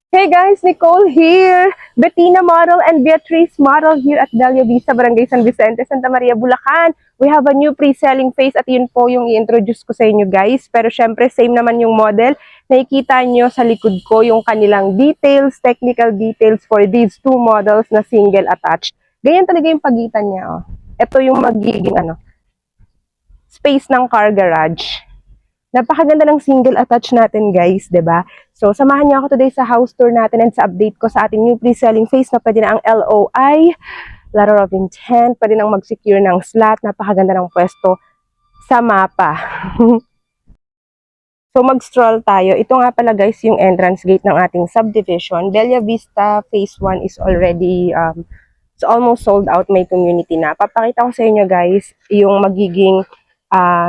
Hey guys, Nicole here. Bettina Model and Beatrice Model here at Bella Vista, Barangay San Vicente, Santa Maria, Bulacan. We have a new pre-selling phase at yun po yung i-introduce ko sa inyo guys. Pero syempre, same naman yung model. Nakikita nyo sa likod ko yung kanilang details, technical details for these two models na single attached. Ganyan talaga yung pagitan niya. Oh. Ito yung magiging space ng car garage. Napakaganda ng single attach natin guys, 'di ba? So samahan niyo ako today sa house tour natin and sa update ko sa ating new pre-selling phase na pwede na ang LOI, letter of intent, pwede nang mag-secure ng slot, napakaganda ng pwesto sa mapa. So mag-stroll tayo. Ito nga pala guys yung entrance gate ng ating subdivision. Bella Vista phase 1 is already it's almost sold out, may community na. Papakita ko sa inyo guys yung magiging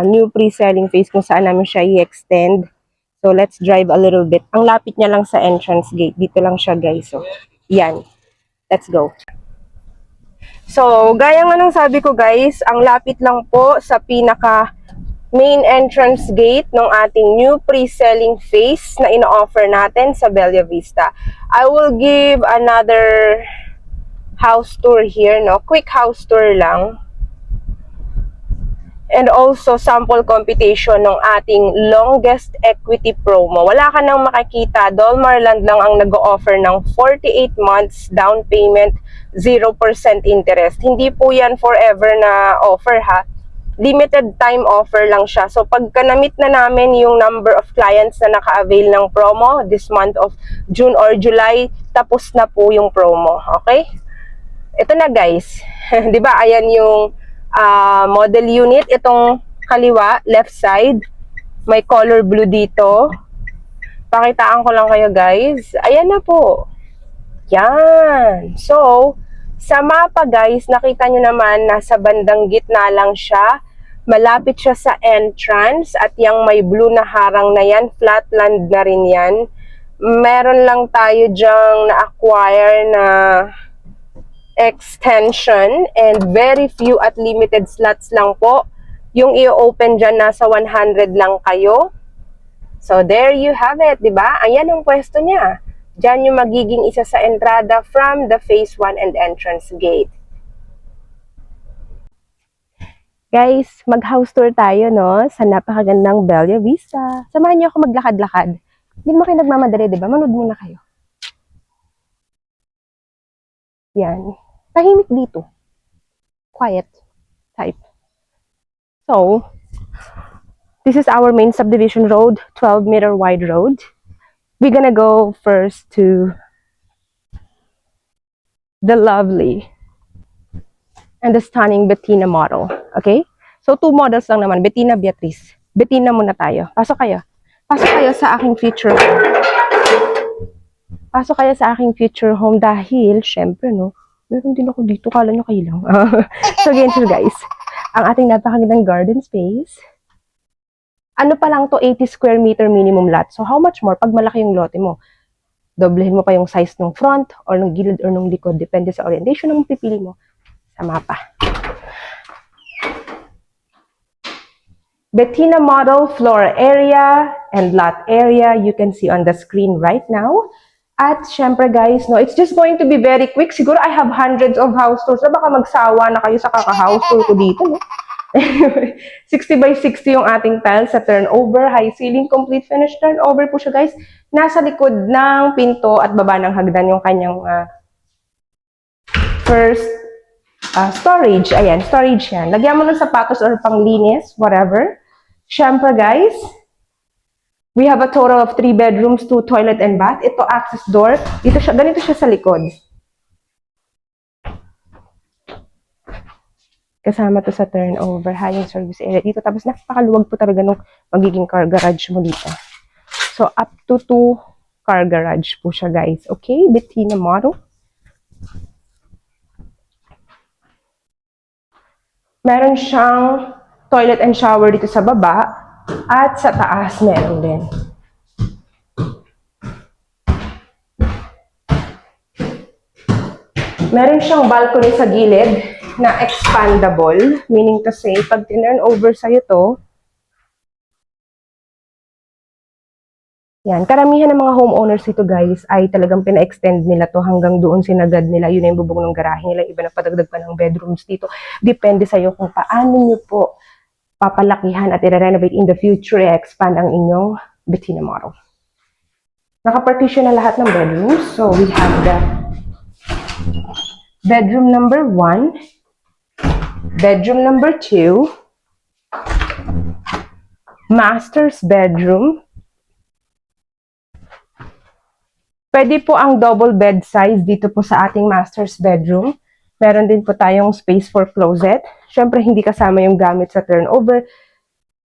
new pre-selling phase kung saan namin siya i-extend. So, let's drive a little bit. Ang lapit niya lang sa entrance gate. Dito lang siya, guys. So, yan. Let's go. So, gaya nga ng sabi ko, guys, ang lapit lang po sa pinaka main entrance gate ng ating new pre-selling phase na ino-offer natin sa Bella Vista. I will give another house tour here, no? Quick house tour lang. And also sample computation ng ating longest equity promo. Wala ka nang makakita, Dolmarland lang ang nag-o-offer ng 48 months down payment, 0% interest. Hindi po yan forever na offer ha. Limited time offer lang siya. So pagka na-meet na namin yung number of clients na naka-avail ng promo this month of June or July, tapos na po yung promo. Okay? Ito na guys. 'Di ba? Ayan yung model unit, itong kaliwa, left side, may color blue dito. Pakitaan ko lang kayo guys. Ayan na po. Yan. So, sa mapa guys, nakita nyo naman nasa bandang gitna lang siya. Malapit siya sa entrance at yung may blue na harang na yan, flatland na rin yan. Meron lang tayo dyang na-acquire na extension and very few at limited slots lang po. Yung i-open dyan, nasa 100 lang kayo. So, there you have it, di ba? Ayan ang pwesto niya. Dyan yung magiging isa sa entrada from the phase 1 and entrance gate. Guys, mag-house tour tayo, no? Sa napakagandang Bella Vista. Samahan niyo ako maglakad-lakad. Hindi naman kayo nagmamadali, di ba? Manood muna kayo. Yan. Tahimik dito. Quiet type. So, this is our main subdivision road, 12-meter wide road. We're gonna go first to the lovely and the stunning Bettina model. Okay? So, two models lang naman. Bettina, Beatrice. Bettina muna tayo. Pasok kayo. Pasok kayo sa aking future home. Pasok kayo sa aking future home dahil, syempre, no, meron din ako dito. Kala nyo kayo lang. So, ganyan guys. Ang ating napakagandang garden space. Ano pa lang to, 80 square meter minimum lot. So, how much more pag malaki yung lote mo? Doblehin mo pa yung size ng front or ng gilid or ng likod. Depende sa orientation na pipili mo sa mapa. Bettina model floor area and lot area you can see on the screen right now. At syempre guys, no, it's just going to be very quick. Siguro I have hundreds of house tours. So baka magsawa na kayo sa kaka-house tour ko dito, no? 60 by 60 yung ating tiles sa turnover, high ceiling, complete finish turnover po siya guys. Nasa likod ng pinto at baba ng hagdan yung kanyang first storage. Ayan, storage yan. Lagyan mo ng sapatos or panglinis, whatever. Syempre guys, we have a total of 3 bedrooms, 2 toilet and bath. Ito access door. Dito siya, ganito siya sa likod. Kasama to sa turnover, high service area dito. Tapos napakaluwag po talaga nung magiging car garage mo dito. So up to 2 car garage po siya guys. Okay, Bettina model. Meron siyang toilet and shower dito sa baba at sa taas meron din. Meron siyang balcony sa gilid na expandable, meaning to say, pag tinurn over sa'yo to, Yan, karamihan ng mga homeowners ito guys ay talagang pina-extend nila to hanggang doon sinagad nila. Yun na yung bubong ng garahe nila. Iba na padagdag pa ng bedrooms dito. Depende sa iyo kung paano nyo po papalakihan at i-renovate in the future, i-expand ang inyong Bettina model. Naka-partition na lahat ng bedrooms. So we have the bedroom number 1, bedroom number 2, master's bedroom. Pwede po ang double bed size dito po sa ating master's bedroom. Meron din po tayong space for closet. Siyempre, hindi kasama yung gamit sa turnover.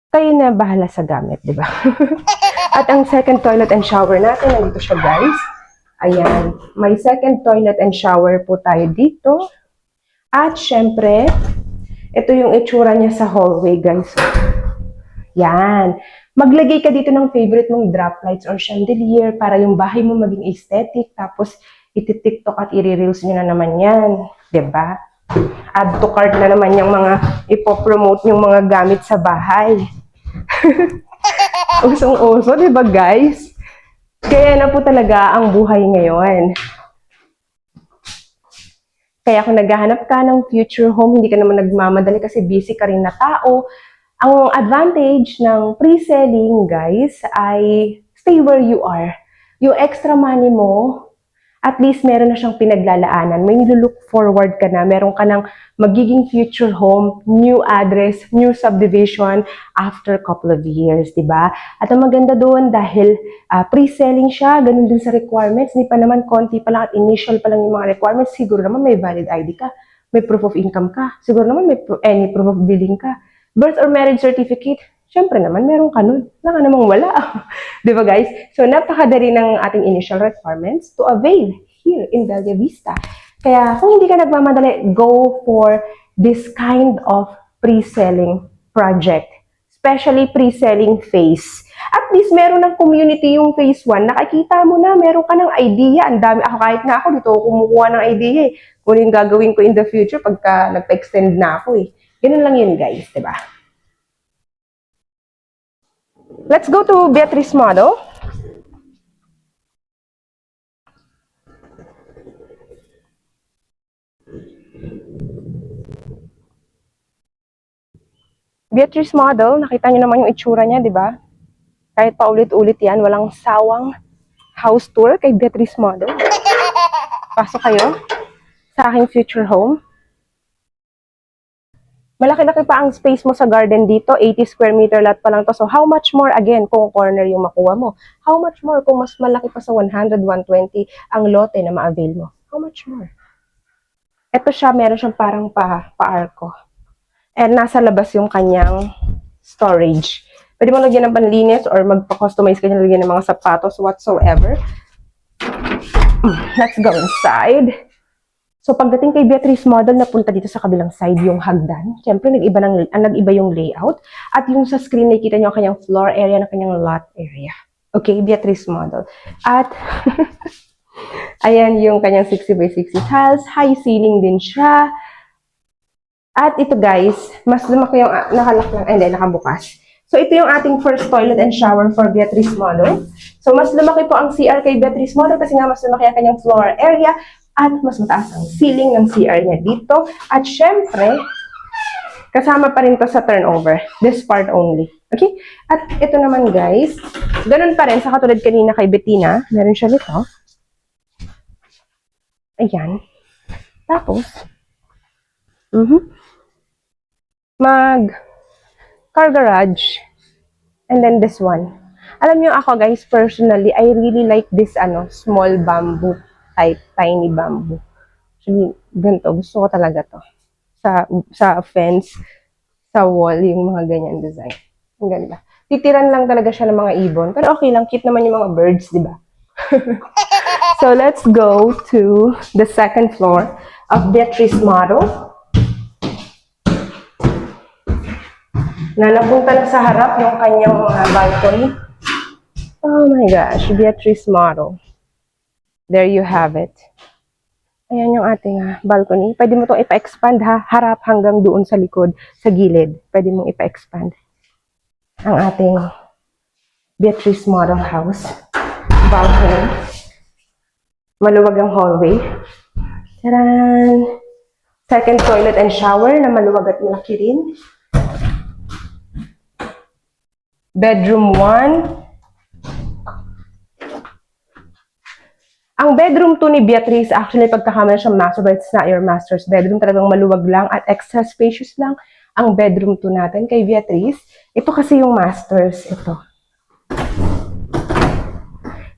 Kayo na bahala sa gamit, di ba? At ang second toilet and shower natin, nandito siya guys. Ayan, may second toilet and shower po tayo dito. At syempre, ito yung itsura niya sa hallway guys. Yan. Maglagay ka dito ng favorite mong drop lights or chandelier para yung bahay mo maging aesthetic. Tapos, iti-tiktok at i-reels nyo na naman yan. Diba? Add to cart na naman yung mga ipopromote yung mga gamit sa bahay. Usong-uso, diba guys? Kaya na po talaga ang buhay ngayon. Kaya kung naghahanap ka ng future home, hindi ka naman nagmamadali kasi busy ka rin na tao. Ang advantage ng pre-selling, guys, ay stay where you are. Yung extra money mo, at least meron na siyang pinaglalaanan. May nilulook forward ka na. Meron ka ng magiging future home, new address, new subdivision after couple of years, di ba? At ang maganda doon dahil pre-selling siya, ganun din sa requirements. Hindi pa naman konti pa lang at initial pa lang yung mga requirements. Siguro naman may valid ID ka, may proof of income ka, siguro naman may any proof of billing ka. Birth or marriage certificate, syempre naman, meron ka nun. Wala ka namang wala. Di ba guys? So, napakadali ng ating initial requirements to avail here in Bella Vista. Kaya, kung hindi ka nagmamadali, go for this kind of pre-selling project. Especially pre-selling phase. At least, meron ng community yung phase 1. Nakikita mo na, meron ka ng idea. Ang dami, ako kahit na ako, dito ako kumukuha ng idea eh. Kung yung gagawin ko in the future pagka nagpa-extend na ako eh. Ganun lang yun guys, di ba? Let's go to Beatrice model. Beatrice model, nakita niyo naman yung itsura niya, di ba? Kahit paulit-ulit yan, walang sawang house tour kay Beatrice model. Pasok kayo sa aking future home. Malaki-laki pa ang space mo sa garden dito. 80 square meter lot pa lang to. So, how much more, again, kung corner yung makuha mo? How much more kung mas malaki pa sa 100, 120 ang lote na ma-avail mo? How much more? Ito siya, meron siyang parang pa-arko. And nasa labas yung kanyang storage. Pwede mo lagyan ng panlinis or magpa-customize ka niya, lagyan ng mga sapatos, whatsoever. Let's go inside. So, pagdating kay Beatrice model, napunta dito sa kabilang side yung hagdan. Siyempre, nag-iba yung layout. At yung sa screen, nakikita nyo ang kanyang floor area na kanyang lot area. Okay, Beatrice model. At, ayan yung kanyang 60 by 60 tiles. High ceiling din siya. At ito guys, mas lumaki yung nakalak lang, hindi, nakabukas. So, ito yung ating first toilet and shower for Beatrice model. So, mas lumaki po ang CR kay Beatrice model kasi nga mas lumaki ang kanyang floor area. At mas mataas ang ceiling ng CR niya dito. At syempre, kasama pa rin to sa turnover. This part only. Okay? At ito naman guys, ganun pa rin sa katulad kanina kay Bettina. Meron siya nito. Ayan. Tapos, car garage. And then this one. Alam niyo ako guys, personally, I really like this small bamboo type, tiny bamboo. Actually, ganito. Gusto ko talaga to. Sa fence, sa wall, yung mga ganyan design. Ang ganda. Titiran lang talaga siya ng mga ibon. Pero okay lang, cute naman yung mga birds, di ba? So, let's go to the second floor of Beatrice model. Na napunta na sa harap yung kanyang balcony. Oh my gosh, Beatrice model. There you have it. Ayan yung ating balcony. Pwede mo itong ipa-expand harap hanggang doon sa likod, sa gilid. Pwede mong ipa-expand ang ating Beatrice Model House. Balcony. Maluwag ang hallway. Taran! Second toilet and shower na maluwag at malaki rin. Bedroom 1. Ang bedroom 2 ni Beatrice, actually pagkakamala siyang master, but it's not your master's bedroom. Talagang maluwag lang at extra spacious lang ang bedroom 2 natin kay Beatrice. Ito kasi yung master's. Ito.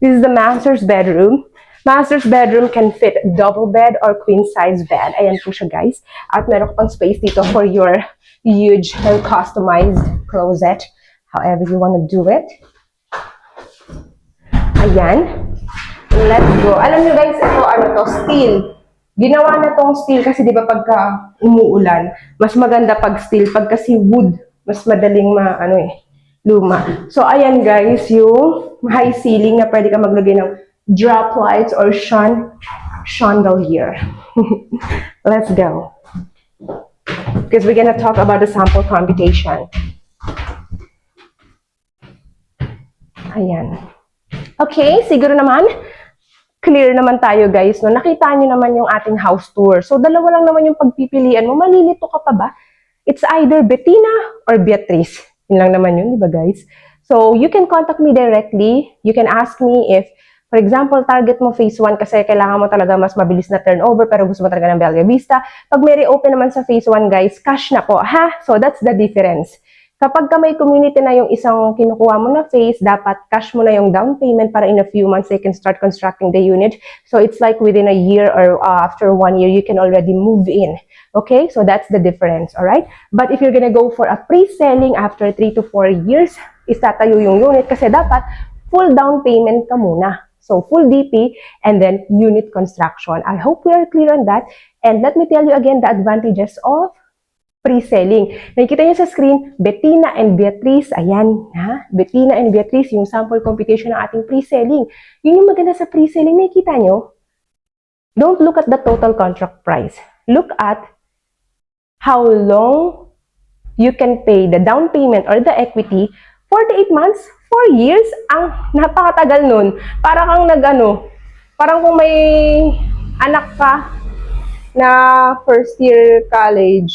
This is the master's bedroom. Master's bedroom can fit double bed or queen size bed. Ayan po siya, guys. At meron ka pang space dito for your huge and customized closet. However you want to do it. Ayan. Let's go. Alam nyo guys, ito ano to, steel. Ginawa na tong steel kasi di ba pagka umuulan, mas maganda pag steel. Pag kasi wood, mas madaling luma. So ayan guys, yung high ceiling na pwede ka maglagay ng drop lights or chandelier. Let's go. Because we're gonna talk about the sample computation. Ayan. Okay, siguro naman, clear naman tayo guys, no? Nakita nyo naman yung ating house tour. So, dalawa lang naman yung pagpipilian mo. Malilito ka pa ba? It's either Bettina or Beatrice. Yun lang naman yun, di ba guys? So, you can contact me directly. You can ask me if, for example, target mo phase 1 kasi kailangan mo talaga mas mabilis na turnover pero gusto mo talaga ng Bella Vista. Pag may reopen naman sa phase 1 guys, cash na po. Ha? So, that's the difference. Kapag ka may community na yung isang kinukuha mo na phase, dapat cash mo na yung down payment para in a few months they can start constructing the unit. So it's like within a year or after 1 year, you can already move in. Okay? So that's the difference. Alright? But if you're gonna go for a pre-selling after 3 to 4 years, istatayo yung unit kasi dapat full down payment ka muna. So full DP and then unit construction. I hope we are clear on that. And let me tell you again the advantages of pre-selling. Nakikita niyo sa screen, Bettina and Beatrice. Ayan, ha? Bettina and Beatrice, yung sample computation ng ating pre-selling. Yun yung maganda sa pre-selling. Nakikita niyo? Don't look at the total contract price. Look at how long you can pay the down payment or the equity. 48 months, 4 years. Ang napakatagal nun. Parang parang kung may anak ka na first year college,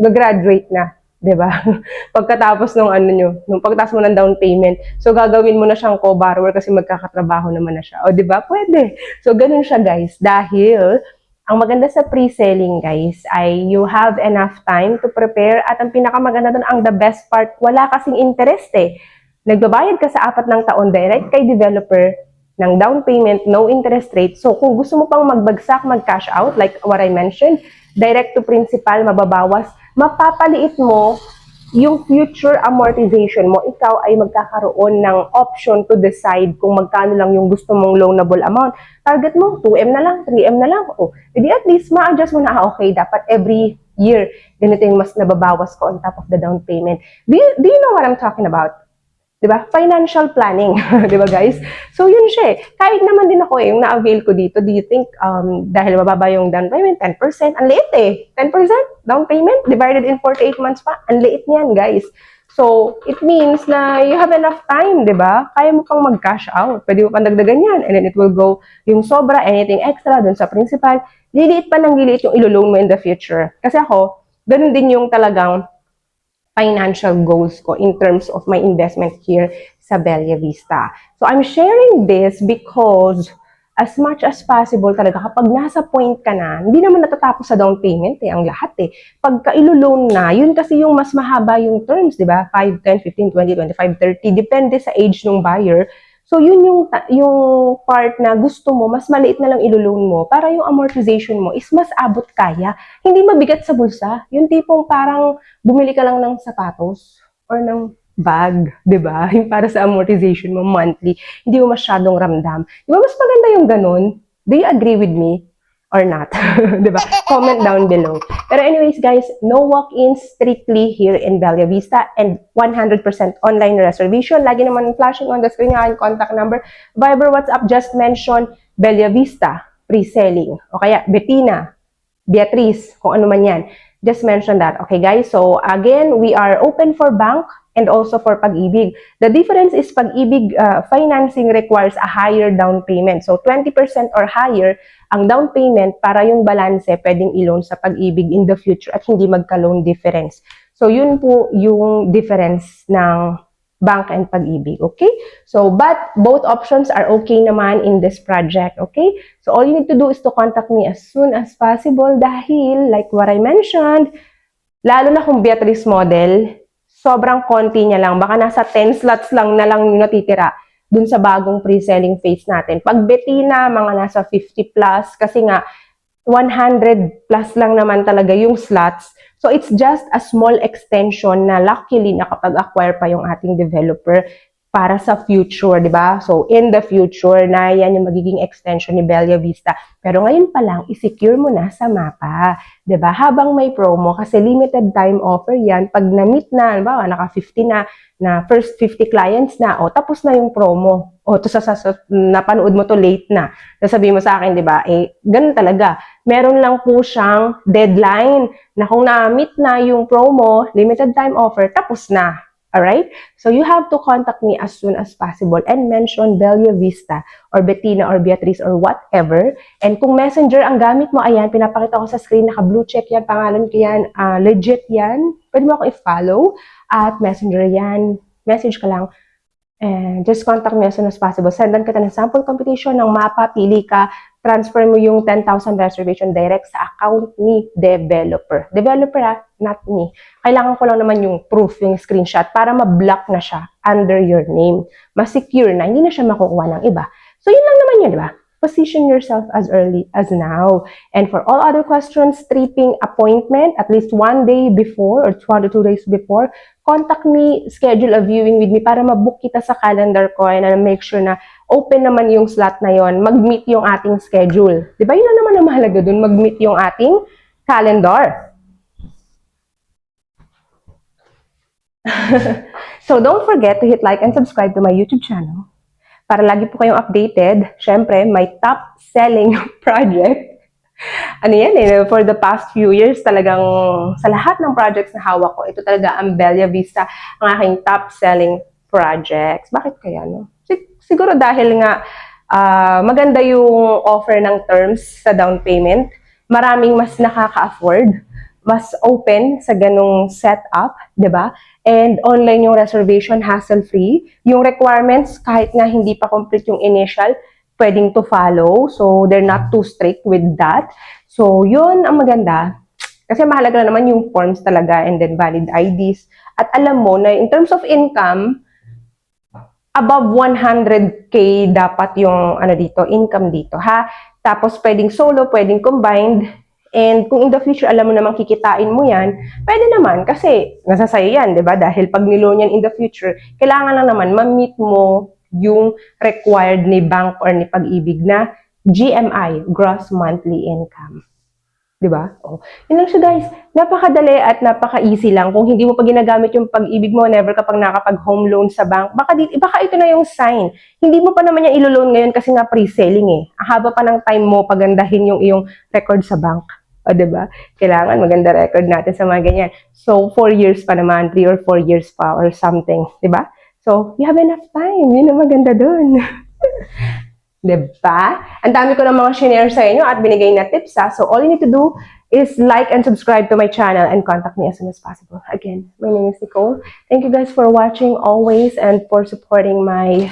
graduate na, 'di ba? Pagkatapos nung nung pagkatapos mo ng down payment, so gagawin mo na siyang co-borrower kasi magkakatrabaho naman na siya. O 'di ba? Pwede. So ganun siya, guys. Dahil ang maganda sa pre-selling, guys, ay you have enough time to prepare at ang pinakamaganda doon, ang the best part, wala kasing interest eh. Nagbabayad ka sa 4 ng taon direct kay developer ng down payment, no interest rate. So kung gusto mo pang magbagsak, mag-cash out, like what I mentioned, direct to principal, mababawas, mapapaliit mo yung future amortization mo. Ikaw ay magkakaroon ng option to decide kung magkano lang yung gusto mong loanable amount. Target mo, 2M na lang, 3M na lang. O, hindi at least ma-adjust mo na, okay, dapat every year, ganito yung mas nababawas ko on top of the down payment. Do you know what I'm talking about? Diba? Financial planning. Diba, guys? So, yun siya eh. Kahit naman din ako yung na-avail ko dito, do you think, dahil mababa yung down payment, 10%? Ang liit eh. 10% down payment divided in 48 months pa. Ang liit niyan, guys. So, it means na you have enough time, diba? Kaya mo pang mag-cash out. Pwede mo pang dagdagan yan. And then it will go yung sobra, anything extra dun sa principal. Liliit pa ng liliit yung ilo-loan mo in the future. Kasi ako, ganun din yung talagang financial goals ko in terms of my investment here sa Bella Vista. So, I'm sharing this because as much as possible talaga, kapag nasa point ka na, hindi naman natatapos sa down payment ang lahat eh. Pagka ilo-loan na, yun kasi yung mas mahaba yung terms, di ba? 5, 10, 15, 20, 25, 30, depende sa age ng buyer. So, yun yung part na gusto mo, mas maliit na lang ilo-loan mo para yung amortization mo is mas abot kaya. Hindi mabigat sa bulsa. Yung tipong parang bumili ka lang ng sapatos or ng bag, di ba? Yung para sa amortization mo monthly. Hindi mo masyadong ramdam. Di ba mas maganda yung ganun? Do you agree with me? Or not? Di ba? Comment down below. Pero anyways, guys, no walk-ins strictly here in Bella Vista and 100% online reservation. Lagi naman flashing on the screen yung contact number. Viber, WhatsApp, just mention Bella Vista, pre-selling. O kaya Bettina, Beatrice, kung ano man yan. Just mention that. Okay, guys? So, again, we are open for bank and also for Pag-ibig. The difference is Pag-ibig financing requires a higher down payment. So 20% or higher ang down payment para yung balanse pwedeng i-loan sa Pag-ibig in the future at hindi magka-loan difference. So yun po yung difference ng bank and Pag-ibig, okay? So, but both options are okay naman in this project, okay? So, all you need to do is to contact me as soon as possible dahil, like what I mentioned, lalo na kung Beatrice model, sobrang konti niya lang. Baka nasa 10 slots lang na lang yung natitira dun sa bagong pre-selling phase natin. Pag Bettina, mga nasa 50 plus, kasi nga, 100 plus lang naman talaga yung slots. So, it's just a small extension na luckily nakapag-acquire pa yung ating developer para sa future, di ba? So, in the future, na yan yung magiging extension ni Bella Vista. Pero ngayon pa lang, i-secure mo na sa mapa, di ba? Habang may promo, kasi limited time offer yan. Pag na-meet na, ba, naka 50 na first 50 clients na, o tapos na yung promo. O, to napanood mo to late na. Sasabihin mo sa akin, di ba? Eh, ganun talaga. Meron lang po siyang deadline na kung na-meet na yung promo, limited time offer, tapos na. Alright? So, you have to contact me as soon as possible and mention Bella Vista or Bettina or Beatrice or whatever. And kung messenger ang gamit mo, ayan, pinapakita ko sa screen, naka-blue check yan, pangalan ko yan, legit yan. Pwede mo ako i-follow at messenger yan. Message ka lang. And just contact me as soon as possible. Sendan kita ng sample computation ng mapa, pili ka, transfer mo yung 10,000 reservation direct sa account ni developer. Developer not me. Kailangan ko lang naman yung proof, yung screenshot para ma-block na siya under your name. Mas-secure na, hindi na siya makukuha ng iba. So, yun lang naman yun, di ba? Position yourself as early as now. And for all other questions, tripping appointment, at least 1 day before or 1 to 2 days before, contact me, schedule a viewing with me para ma-book kita sa calendar ko and make sure na open naman yung slot na yon, mag-meet yung ating schedule. Di ba? Yun na naman ang mahalaga dun, mag-meet yung ating calendar. So, don't forget to hit like and subscribe to my YouTube channel para lagi po kayong updated. Siyempre, my top-selling project. Ano yan eh, for the past few years, talagang sa lahat ng projects na hawak ko, ito talaga ang Bella Vista, ang aking top-selling projects. Bakit kaya, no? Siguro dahil nga maganda yung offer ng terms sa down payment, maraming mas nakaka-afford, mas open sa ganung setup, di ba? And online yung reservation, hassle-free. Yung requirements, kahit nga hindi pa complete yung initial, pwedeng to follow. So, they're not too strict with that. So, yun ang maganda. Kasi mahalaga na naman yung forms talaga and then valid IDs. At alam mo na in terms of income, above 100K dapat yung income dito, ha? Tapos, pwedeng solo, pwedeng combined. And kung in the future, alam mo namang kikitain mo yan, pwede naman kasi nasa sayo yan, di ba? Dahil pag niloan yan in the future, kailangan lang naman ma-meet mo yung required ni bank or ni Pag-ibig na GMI, gross monthly income. Di ba? Oh. Yun lang siya guys. Napakadali at napaka-easy lang. Kung hindi mo pa ginagamit yung Pag-ibig mo, never ka pang nakapag-home loan sa bank, baka ito na yung sign. Hindi mo pa naman yung ilo-loan ngayon kasi nga pre-selling eh. Ang haba pa ng time mo pagandahin yung iyong record sa bank. O, diba? Kailangan maganda record natin sa mga ganyan. So, 4 years pa naman, 3 or 4 years pa or something. Diba? So, you have enough time. Yun ang maganda dun. Diba? Ang dami ko ng mga shinare sa inyo at binigay na tips ha. So, all you need to do is like and subscribe to my channel and contact me as soon as possible. Again, my name is Nicole. Thank you guys for watching always and for supporting my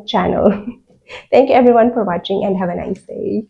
channel. Thank you everyone for watching and have a nice day.